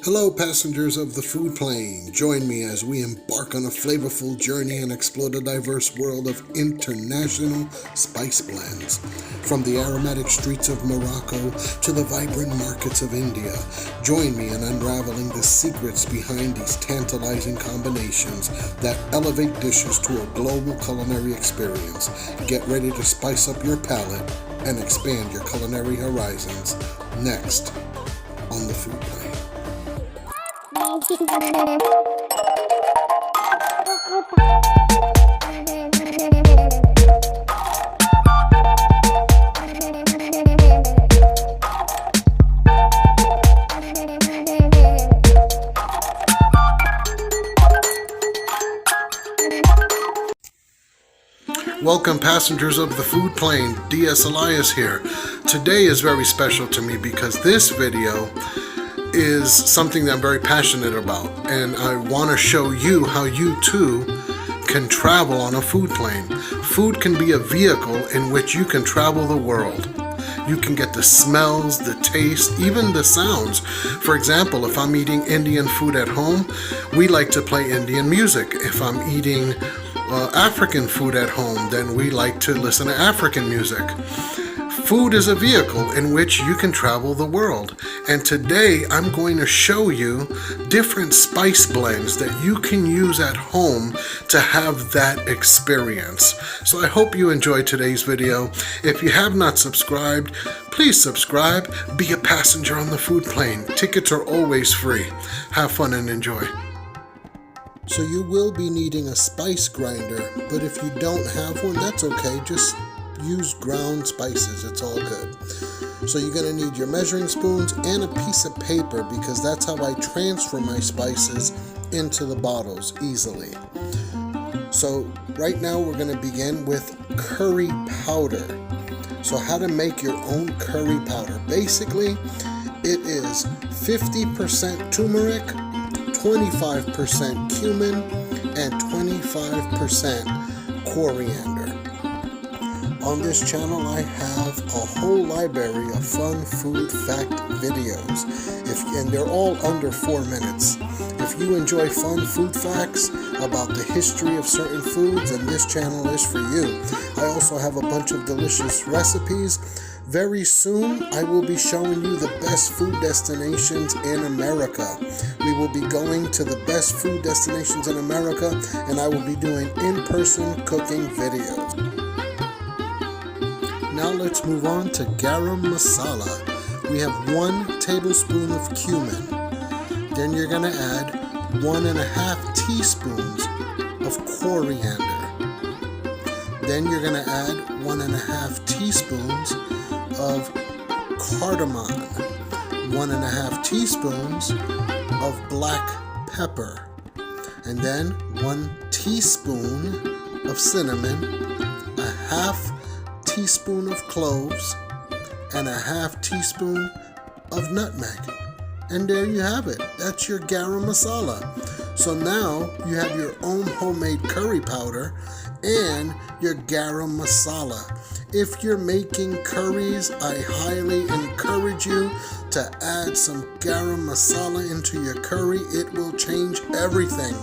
Hello, passengers of the food plane. Join me as we embark on a flavorful journey and explore the diverse world of international spice blends. From the aromatic streets of Morocco to the vibrant markets of India, join me in unraveling the secrets behind these tantalizing combinations that elevate dishes to a global culinary experience. Get ready to spice up your palate and expand your culinary horizons. Next on the food plane. Welcome, passengers of the food plane. DS Elias here. Today is very special to me because this video is something that I'm very passionate about, and I want to show you how you too can travel on a food plane. Food can be a vehicle in which you can travel the world. You can get the smells, the taste, even the sounds. For example, if I'm eating Indian food at home, we like to play Indian music. If I'm eating African food at home, then we like to listen to African music. Food is a vehicle in which you can travel the world, and today I'm going to show you different spice blends that you can use at home to have that experience. So I hope you enjoyed today's video. If you have not subscribed, please subscribe. Be a passenger on the food plane. Tickets are always free. Have fun and enjoy. So you will be needing a spice grinder, but if you don't have one, that's okay. Just use ground spices, it's all good. So you're going to need your measuring spoons and a piece of paper because that's how I transfer my spices into the bottles easily. So right now we're going to begin with curry powder. So how to make your own curry powder. Basically, it is 50% turmeric, 25% cumin, and 25% coriander. On this channel, I have a whole library of fun food fact videos, and they're all under 4 minutes. If you enjoy fun food facts about the history of certain foods, then this channel is for you. I also have a bunch of delicious recipes. Very soon, I will be showing you the best food destinations in America. We will be going to the best food destinations in America, and I will be doing in-person cooking videos. Now let's move on to garam masala. We have 1 tablespoon of cumin. Then you're going to add 1.5 teaspoons of coriander. Then you're going to add 1.5 teaspoons of cardamom, 1.5 teaspoons of black pepper, and then 1 teaspoon of cinnamon, a half teaspoon of cloves, and a half teaspoon of nutmeg. And there you have it. That's your garam masala. So now you have your own homemade curry powder and your garam masala. If you're making curries, I highly encourage you to add some garam masala into your curry. It will change everything,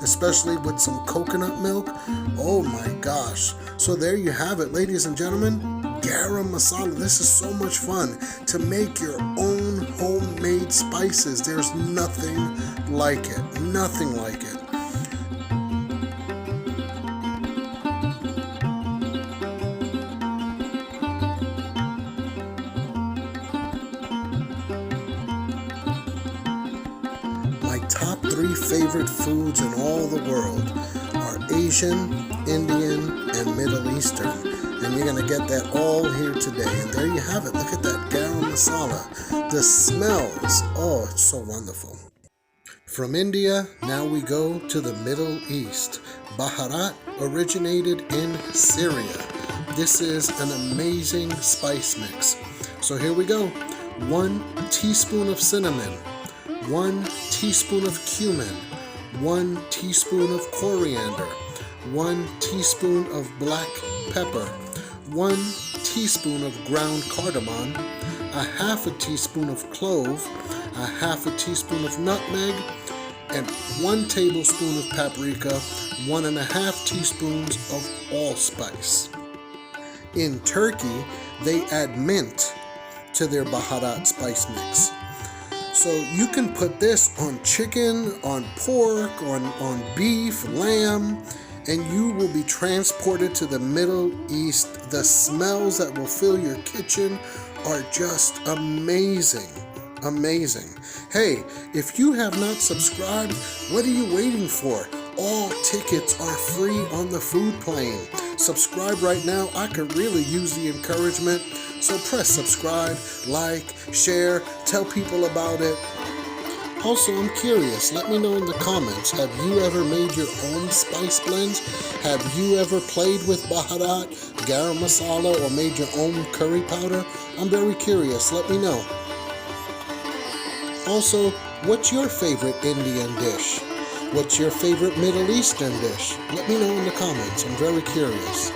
especially with some coconut milk. Oh my gosh. So there you have it, ladies and gentlemen. Garam masala. This is so much fun to make your own homemade spices. There's nothing like it. Nothing like it. My top 3 favorite foods in all the world are Asian, Indian, and Middle Eastern. And you're going to get that all here today. And there you have it. Look at that garam masala. The smells. Oh, it's so wonderful. From India, now we go to the Middle East. Baharat originated in Syria. This is an amazing spice mix. So here we go. 1 teaspoon of cinnamon, 1 teaspoon of cumin, 1 teaspoon of coriander, 1 teaspoon of black pepper, 1 teaspoon of ground cardamom, a half a teaspoon of clove, a half a teaspoon of nutmeg, and 1 tablespoon of paprika, 1.5 teaspoons of allspice. In Turkey, they add mint to their baharat spice mix. So you can put this on chicken, on pork, on beef, lamb, and you will be transported to the Middle East. The smells that will fill your kitchen are just amazing. Amazing. Hey, if you have not subscribed, what are you waiting for? All tickets are free on the food plane. Subscribe right now. I could really use the encouragement. So press subscribe, like, share, tell people about it. Also, I'm curious, let me know in the comments, have you ever made your own spice blends? Have you ever played with baharat, garam masala, or made your own curry powder? I'm very curious, let me know. Also, what's your favorite Indian dish? What's your favorite Middle Eastern dish? Let me know in the comments, I'm very curious.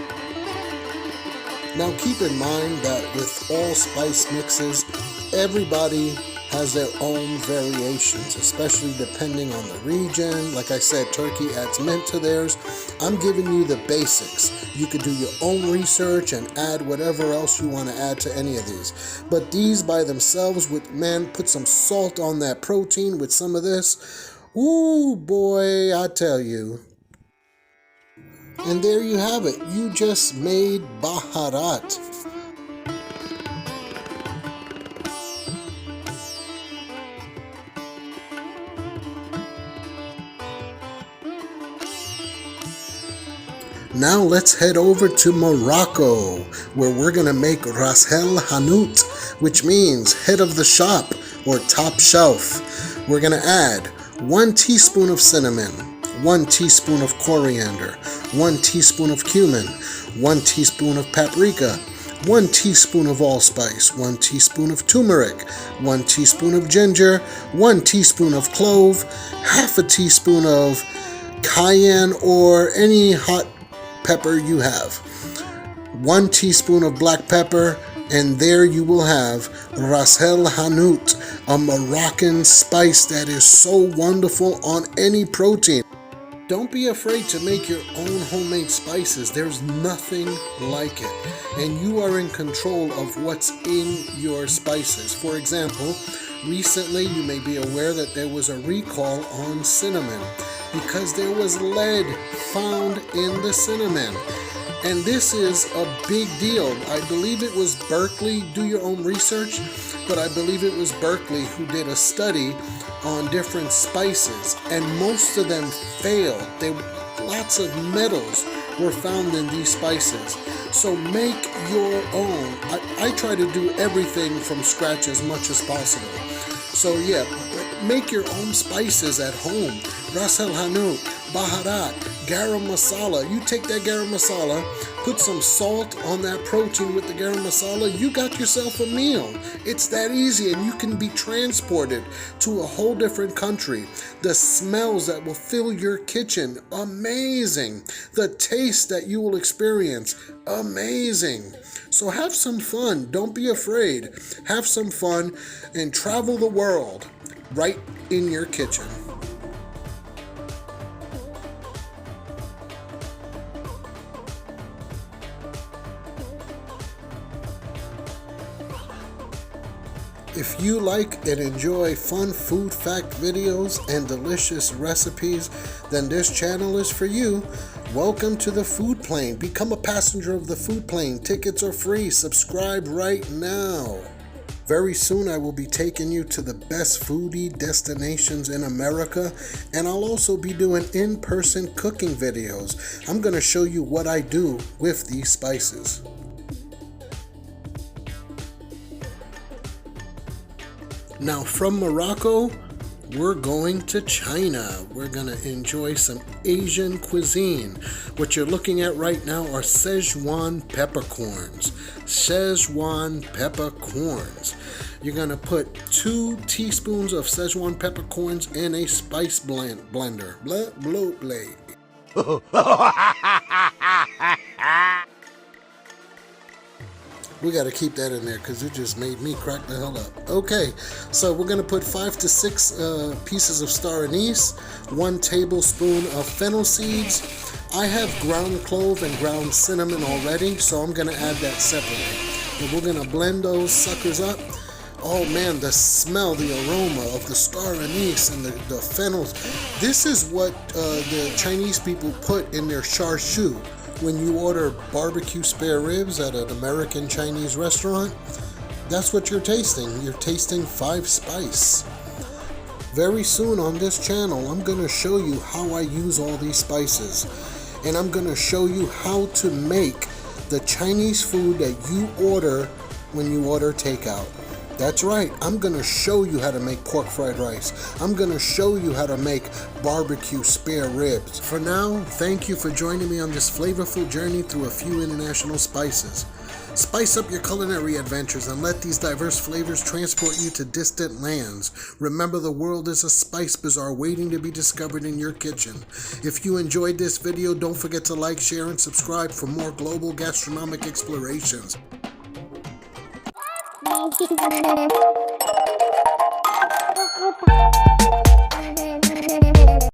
Now keep in mind that with all spice mixes, everybody has their own variations, especially depending on the region. Like I said, Turkey adds mint to theirs. I'm giving you the basics. You could do your own research and add whatever else you want to add to any of these. But these by themselves, put some salt on that protein with some of this. Ooh, boy, I tell you. And there you have it. You just made baharat. Now let's head over to Morocco, where we're going to make ras el hanout, which means head of the shop or top shelf. We're going to add 1 teaspoon of cinnamon, 1 teaspoon of coriander, 1 teaspoon of cumin, 1 teaspoon of paprika, 1 teaspoon of allspice, 1 teaspoon of turmeric, 1 teaspoon of ginger, 1 teaspoon of clove, half a teaspoon of cayenne or any hot pepper you have, 1 teaspoon of black pepper, and there you will have ras el hanout, a Moroccan spice that is so wonderful on any protein. Don't be afraid to make your own homemade spices. There's nothing like it. And you are in control of what's in your spices. For example, recently you may be aware that there was a recall on cinnamon because there was lead found in the cinnamon. And this is a big deal. I believe it was Berkeley. Do your own research. But I believe it was Berkeley who did a study on different spices, and most of them failed. Lots of metals were found in these spices. So make your own. I try to do everything from scratch as much as possible. So yeah, make your own spices at home. Ras el hanout, baharat, garam masala. You take that garam masala, put some salt on that protein with the garam masala, you got yourself a meal. It's that easy, and you can be transported to a whole different country. The smells that will fill your kitchen, amazing. The taste that you will experience, amazing. So have some fun. Don't be afraid. Have some fun and travel the world right in your kitchen. If you like and enjoy fun food fact videos and delicious recipes, then this channel is for you. Welcome to the food plane. Become a passenger of the food plane. Tickets are free. Subscribe right now. Very soon I will be taking you to the best foodie destinations in America, and I'll also be doing in-person cooking videos. I'm going to show you what I do with these spices. Now from Morocco, we're going to China. We're going to enjoy some Asian cuisine. What you're looking at right now are Szechuan peppercorns. Szechuan peppercorns. You're going to put 2 teaspoons of Szechuan peppercorns in a spice blender. Blah, blah, blah. We got to keep that in there because it just made me crack the hell up. Okay, so we're going to put 5 to 6 pieces of star anise, 1 tablespoon of fennel seeds. I have ground clove and ground cinnamon already, so I'm going to add that separately. And we're going to blend those suckers up. Oh man, the smell, the aroma of the star anise and the fennels. This is what the Chinese people put in their char siu. When you order barbecue spare ribs at an American Chinese restaurant, that's what you're tasting. You're tasting 5 spice. Very soon on this channel, I'm going to show you how I use all these spices. And I'm going to show you how to make the Chinese food that you order when you order takeout. That's right, I'm going to show you how to make pork fried rice. I'm going to show you how to make barbecue spare ribs. For now, thank you for joining me on this flavorful journey through a few international spices. Spice up your culinary adventures and let these diverse flavors transport you to distant lands. Remember, the world is a spice bazaar waiting to be discovered in your kitchen. If you enjoyed this video, don't forget to like, share, and subscribe for more global gastronomic explorations.